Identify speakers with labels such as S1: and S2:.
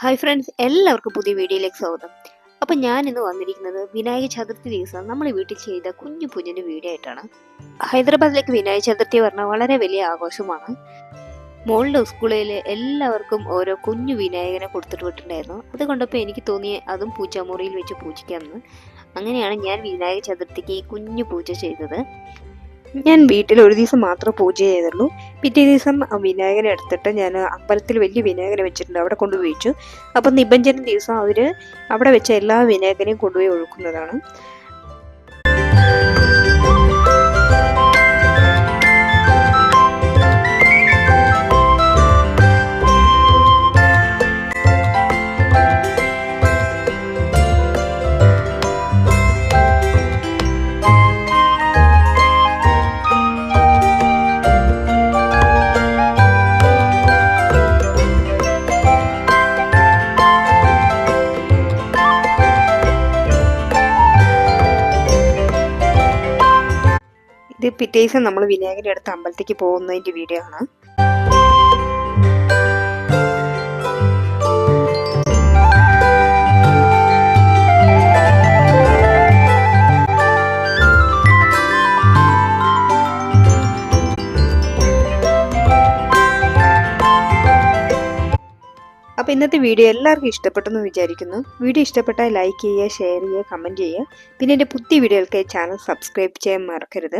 S1: Hi friends, എല്ലാവർക്കും പുതിയ വീഡിയോയിലേക്ക് സ്വാഗതം. അപ്പം ഞാൻ ഇന്ന് വന്നിരിക്കുന്നത് വിനായക ചതുർത്ഥി ദിവസം നമ്മൾ വീട്ടിൽ ചെയ്ത കുഞ്ഞു കുഞ്ഞിൻ്റെ വീഡിയോ ആയിട്ടാണ്. ഹൈദരാബാദിലേക്ക് വിനായക ചതുർത്ഥി പറഞ്ഞാൽ വളരെ വലിയ ആഘോഷമാണ്. മോളുടെ സ്കൂളിൽ എല്ലാവർക്കും ഓരോ കുഞ്ഞു വിനായകനെ കൊടുത്തിട്ട് വിട്ടിട്ടുണ്ടായിരുന്നു. അതുകൊണ്ടപ്പോൾ എനിക്ക് തോന്നിയ അതും പൂജാമുറിയിൽ വെച്ച് പൂജിക്കാമെന്ന്. അങ്ങനെയാണ് ഞാൻ വിനായക ചതുർത്ഥിക്ക് ഈ കുഞ്ഞു പൂജ ചെയ്തത്. ഞാൻ വീട്ടിൽ ഒരു ദിവസം മാത്രം പൂജ ചെയ്തുള്ളൂ. പിറ്റേ ദിവസം വിനായകനെ എടുത്തിട്ട് ഞാൻ അമ്പലത്തിൽ വലിയ വിനായകനെ വെച്ചിട്ടുണ്ട്, അവിടെ കൊണ്ടുപോയി വെച്ചു. അപ്പം നിബഞ്ജനം ദിവസം അവർ അവിടെ വെച്ച എല്ലാ വിനായകനെയും കൊണ്ടുപോയി ഒഴുക്കുന്നതാണ്. ഇത് പിറ്റേ ദിവസം നമ്മൾ വിനായകനെ അടുത്ത് അമ്പലത്തേക്ക് പോകുന്നതിൻ്റെ വീഡിയോ ആണ്. അപ്പോൾ ഇന്നത്തെ വീഡിയോ എല്ലാവർക്കും ഇഷ്ടപ്പെട്ടെന്ന് വിചാരിക്കുന്നു. വീഡിയോ ഇഷ്ടപ്പെട്ടാൽ ലൈക്ക് ചെയ്യുക, ഷെയർ ചെയ്യുക, കമൻറ്റ് ചെയ്യുക. പിന്നെ എൻ്റെ പുതിയ വീഡിയോകൾക്കായി ചാനൽ സബ്സ്ക്രൈബ് ചെയ്യാൻ മറക്കരുത്.